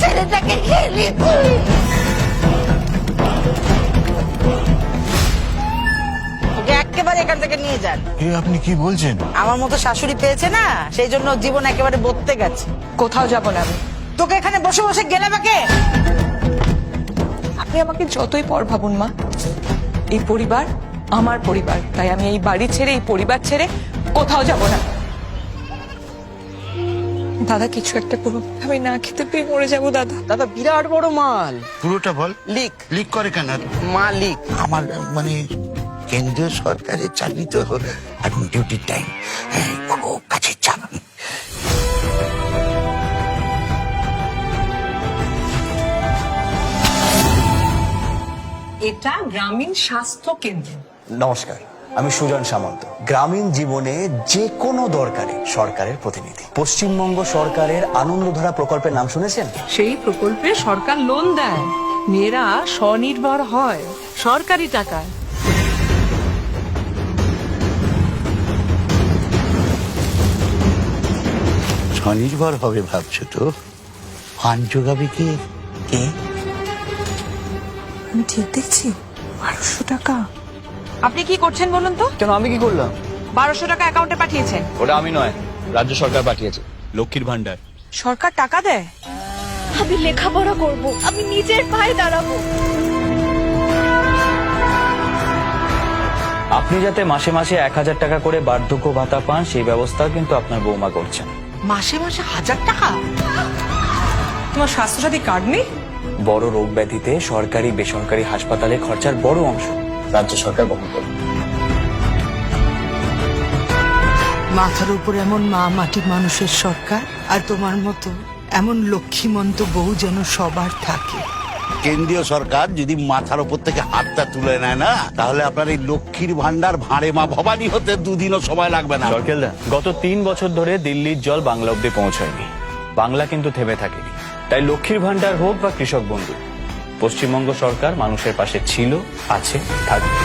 ছেলেটাকে খেলি তুই। ওকে একেবারে এখান থেকে নিয়ে যান। এ আপনি কি বলছেন? আমার মতো শাশুড়ি পেয়েছে না, সেই জন্য জীবন একেবারে বদতে গেছে। কোথাও যাব না আমি। তোকে এখানে বসে বসে গেলে বাকে। আপনি আমাকে যতই পর ভাবুন মা, এই পরিবার আমার পরিবার, তাই আমি এই বাড়ি ছেড়ে, এই পরিবার ছেড়ে কোথাও যাব না। দাদা কিছু একটা করুন, আমি না খেতে পেয়ে মরে যাবো দাদা। দাদা বিরাট বড় মাল। পুরোটা বল। লিক লিক করে কেন? মালিক। আমার মানে কেন্দ্রীয় সরকারের চাকরি তো এখন ডিউটির টাইম, খুব কাছের চাপ। এটা গ্রামীণ স্বাস্থ্য কেন্দ্র। নমস্কার, আমি সুজন সামন্ত, গ্রামীণ জীবনে যে কোনো দরকারে সরকারের প্রতিনিধি। পশ্চিমবঙ্গ সরকারের আনন্দধারা প্রকল্পের নাম শুনেছেন? সেই প্রকল্পে সরকার লোন দেয়, মেয়েরা স্বনির্ভর হয় সরকারি টাকায়। স্বনির্ভর হবে ভাবছো তো? ফান্ড জোগাবে কে? কে? আমি ঠিক দেখছি? 1200 টাকা। আপনি কি করছেন বলুন তো? কেন, আমি কি করলাম? 1200 টাকা অ্যাকাউন্টে পাঠিয়েছেন। ওটা আমি নয়, রাজ্য সরকার পাঠিয়েছে, লক্ষ্মীর ভান্ডার। সরকার টাকা দেয়? আমি লেখাপড়া করব, আমি নিজের পায়ে দাঁড়াবো। আপনি যাতে মাসে মাসে 1000 টাকা করে বার্ধক্য ভাতা পান, সেই ব্যবস্থাও কিন্তু আপনার বৌমা করছেন। মাসে মাসে 1000 টাকা? তোমার স্বাস্থ্যসাথী কার্ড নেই? বড় রোগ ব্যাধিতে সরকারি বেসরকারি হাসপাতালে খরচার বড় অংশ রাজ্য সরকার বহন করে। মাথার উপর এমন মা মাটি মানুষের সরকার, আর তোমার মতো এমন লক্ষ্মীমন্ত বউ যেন সবার থাকে। কেন্দ্রীয় সরকার যদি মাথার উপর থেকে হাতটা তুলে নেয় না, তাহলে আপনার এই লক্ষ্মীর ভান্ডার ভাঁড়ে মা ভবানী হতে দুদিনও সময় লাগবে না। সরকেলদা, গত 3 বছর ধরে দিল্লির জল বাংলা অব্দি পৌঁছায়নি। বাংলা কিন্তু থেমে থাকেনি। তাই লক্ষ্মীর ভান্ডার হোক বা কৃষক বন্ধু, পশ্চিমবঙ্গ সরকার মানুষের পাশে ছিল, আছে, থাকবে।